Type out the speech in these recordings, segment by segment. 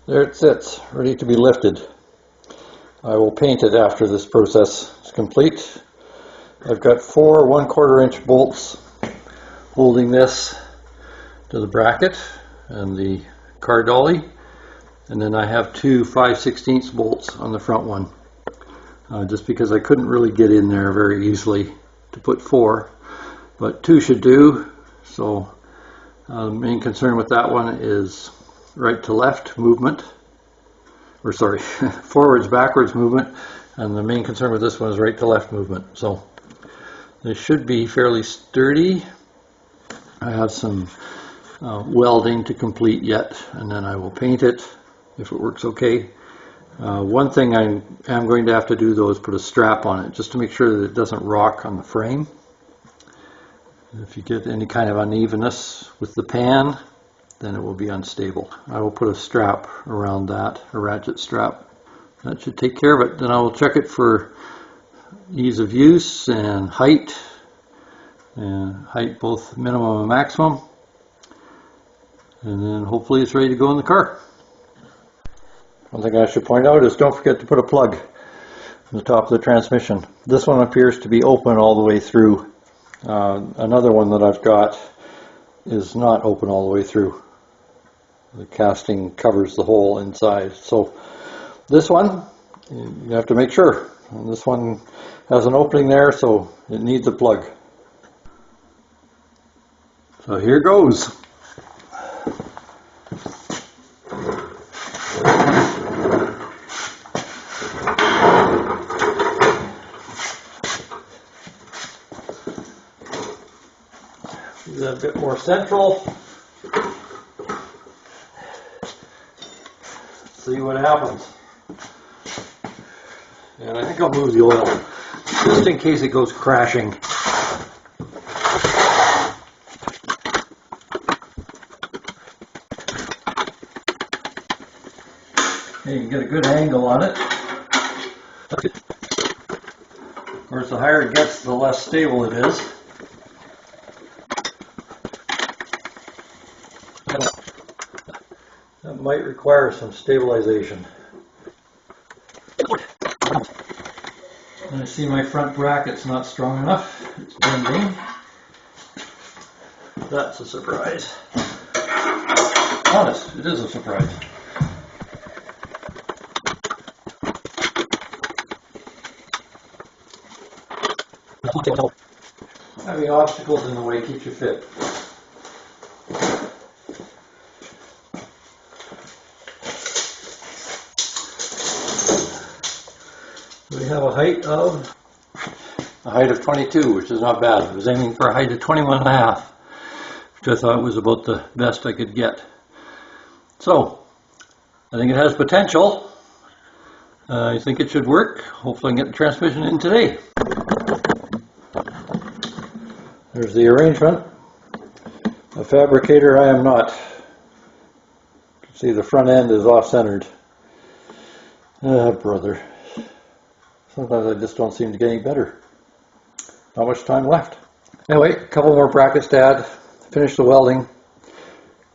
There it sits, ready to be lifted. I will paint it after this process is complete. I've got 4 1/4 inch bolts holding this to the bracket and the car dolly, and then I have 2 5/16 bolts on the front one, just because I couldn't really get in there very easily to put 4, but 2 should do. So the main concern with that one is right to left movement, or sorry, forwards backwards movement, and the main concern with this one is right to left movement. So they should be fairly sturdy. I have some welding to complete yet, and then I will paint it if it works okay. One thing I am going to have to do though is put a strap on it just to make sure that it doesn't rock on the frame. If you get any kind of unevenness with the pan, then it will be unstable. I will put a strap around that, a ratchet strap. That should take care of it. Then I will check it for ease of use and height both minimum and maximum, and then hopefully it's ready to go in the car. One thing I should point out is don't forget to put a plug on the top of the transmission. This one appears to be open all the way through. Another one that I've got is not open all the way through. The casting covers the hole inside. So this one, you have to make sure. And this one has an opening there, so it needs a plug. So here goes. A bit more central. See what happens. And I think I'll move the oil just in case it goes crashing. Okay, you can get a good angle on it. Of course, the higher it gets, the less stable it is. That might require some stabilization. And I see my front bracket's not strong enough. It's bending. That's a surprise. Honest, it is a surprise. Having obstacles in the way keeps you fit. We have a height of 22, which is not bad. I was aiming for a height of 21.5, which I thought was about the best I could get. So I think it has potential. I think it should work. Hopefully I can get the transmission in today. There's the arrangement. A fabricator I am not. You can see the front end is off-centered. Brother. Sometimes I just don't seem to get any better. Not much time left. Anyway, a couple more brackets to add. Finish the welding.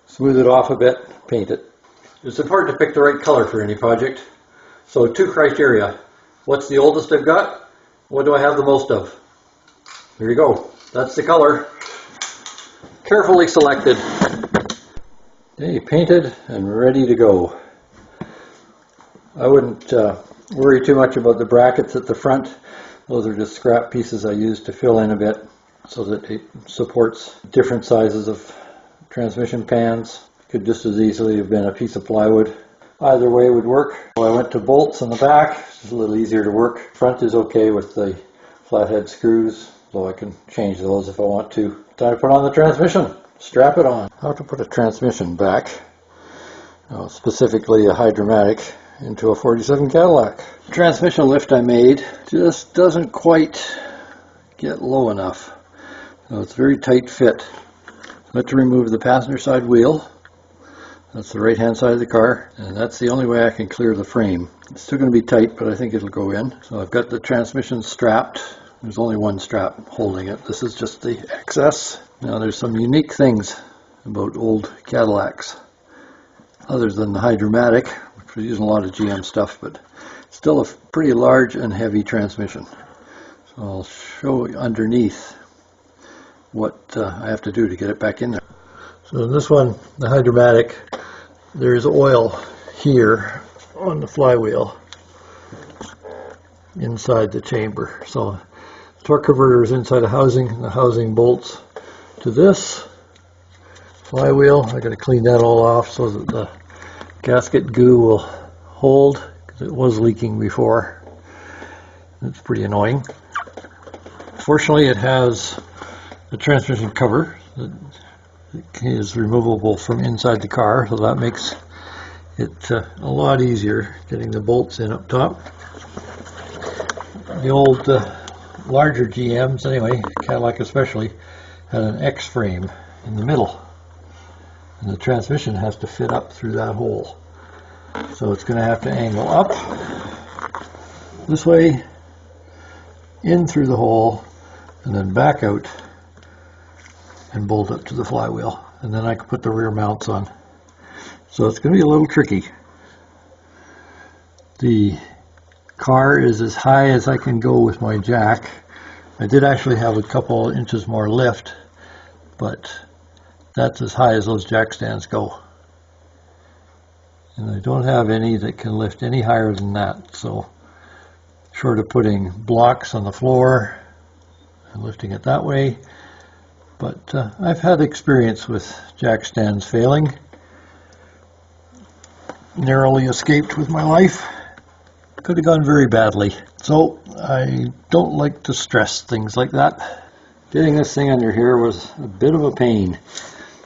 Smooth it off a bit. Paint it. It's important to pick the right color for any project. So 2 criteria. What's the oldest I've got? What do I have the most of? Here you go. That's the color. Carefully selected. Okay, painted and ready to go. I wouldn't worry too much about the brackets at the front. Those are just scrap pieces I use to fill in a bit so that it supports different sizes of transmission pans. Could just as easily have been a piece of plywood. Either way would work. I went to bolts on the back. It's a little easier to work. Front is okay with the flathead screws, so I can change those if I want to. Time to put on the transmission. Strap it on. How to put a transmission back, specifically a hydromatic, into a 47 Cadillac. The transmission lift I made just doesn't quite get low enough. So it's a very tight fit. I have to remove the passenger side wheel. That's the right hand side of the car, and that's the only way I can clear the frame. It's still going to be tight, but I think it'll go in. So I've got the transmission strapped. There's only one strap holding it. This is just the excess. Now there's some unique things about old Cadillacs. other than the Hydromatic, which we're using a lot of GM stuff, but still a pretty large and heavy transmission. So I'll show you underneath what I have to do to get it back in there. So in this one, the Hydromatic, there's oil here on the flywheel inside the chamber. So the torque converter is inside a housing, and the housing bolts to this flywheel. I got to clean that all off so that the gasket goo will hold, because it was leaking before. It's pretty annoying. Fortunately, it has a transmission cover that is removable from inside the car, so that makes it a lot easier getting the bolts in up top. The old larger GMs, anyway, Cadillac especially, had an X-frame in the middle, and the transmission has to fit up through that hole. So it's going to have to angle up this way, in through the hole, and then back out and bolt up to the flywheel, and then I can put the rear mounts on. So it's going to be a little tricky. The car is as high as I can go with my jack. I did actually have a couple inches more lift, but that's as high as those jack stands go. And I don't have any that can lift any higher than that, so short of putting blocks on the floor and lifting it that way. But I've had experience with jack stands failing. Narrowly escaped with my life. Could have gone very badly. So I don't like to stress things like that. Getting this thing under here was a bit of a pain.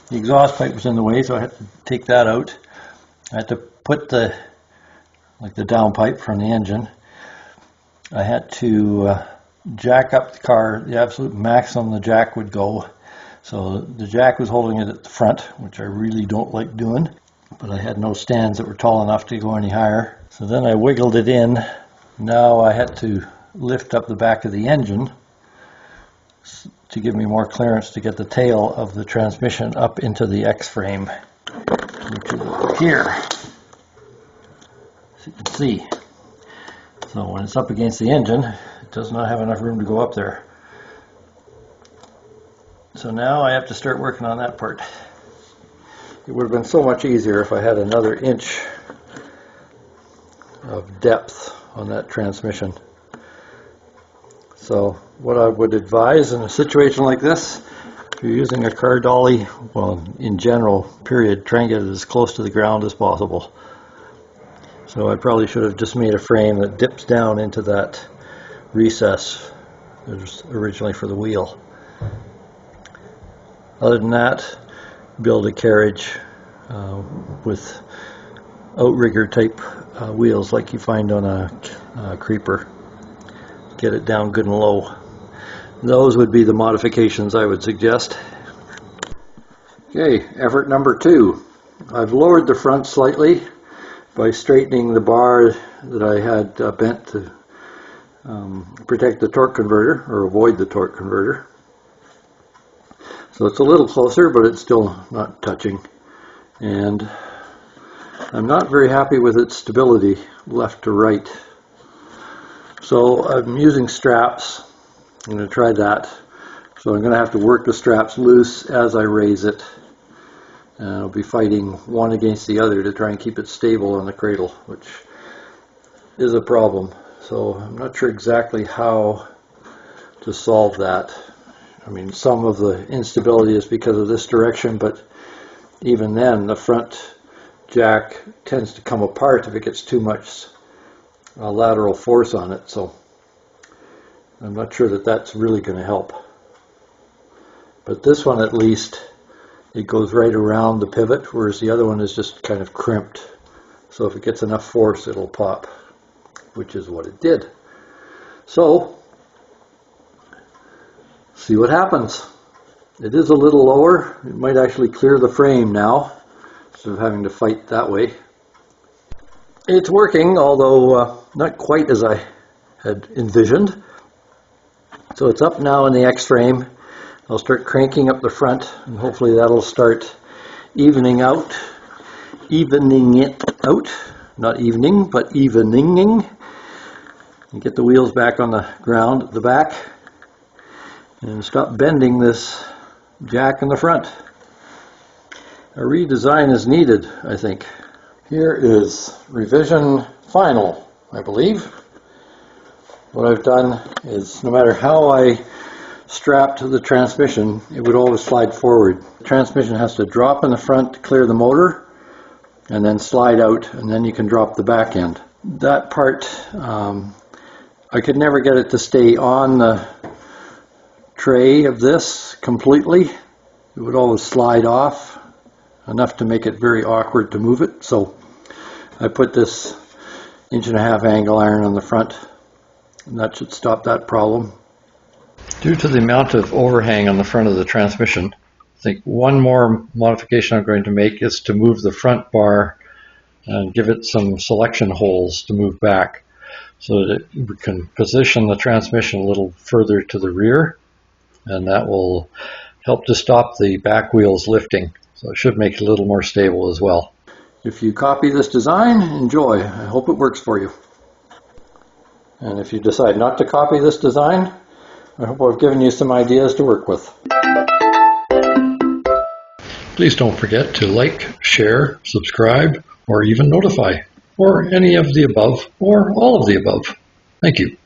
The exhaust pipe was in the way, so I had to take that out. I had to put the downpipe from the engine. I had to jack up the car, the absolute maximum the jack would go. So the jack was holding it at the front, which I really don't like doing, but I had no stands that were tall enough to go any higher. So then I wiggled it in. Now I had to lift up the back of the engine to give me more clearance to get the tail of the transmission up into the X-frame, which is over here, as you can see. So when it's up against the engine, it does not have enough room to go up there. So now I have to start working on that part. It would have been so much easier if I had another inch of depth on that transmission. So what I would advise in a situation like this, if you're using a car dolly, well, in general, period, try and get it as close to the ground as possible. So I probably should have just made a frame that dips down into that recess that was originally for the wheel. Other than that, build a carriage with outrigger type wheels like you find on a creeper. Get it down good and low. Those would be the modifications I would suggest. Okay, effort number 2. I've lowered the front slightly by straightening the bar that I had bent to protect the torque converter, or avoid the torque converter. So it's a little closer, but it's still not touching. And I'm not very happy with its stability left to right. So I'm using straps. I'm going to try that. So I'm going to have to work the straps loose as I raise it. And I'll be fighting one against the other to try and keep it stable on the cradle, which is a problem. So I'm not sure exactly how to solve that. I mean, some of the instability is because of this direction, but even then the front jack tends to come apart if it gets too much lateral force on it. So I'm not sure that that's really going to help. But this one, at least, it goes right around the pivot, whereas the other one is just kind of crimped. So if it gets enough force, it'll pop, which is what it did. So see what happens. It is a little lower. It might actually clear the frame now, instead of having to fight that way. It's working, although not quite as I had envisioned. So it's up now in the X-frame. I'll start cranking up the front, and hopefully that'll start evening out evening it out. Not evening, but eveninging. And get the wheels back on the ground at the back. And stop bending this jack in the front. A redesign is needed, I think. Here is revision final, I believe. What I've done is, no matter how I strapped the transmission, it would always slide forward. The transmission has to drop in the front to clear the motor, and then slide out, and then you can drop the back end. That part, I could never get it to stay on the tray of this completely. It would always slide off, enough to make it very awkward to move it. So I put this 1.5" angle iron on the front, and that should stop that problem. Due to the amount of overhang on the front of the transmission, I think one more modification I'm going to make is to move the front bar and give it some selection holes to move back, so that we can position the transmission a little further to the rear, and that will help to stop the back wheels lifting. So it should make it a little more stable as well. If you copy this design, enjoy. I hope it works for you. And if you decide not to copy this design, I hope I've given you some ideas to work with. Please don't forget to like, share, subscribe, or even notify, or any of the above, or all of the above. Thank you.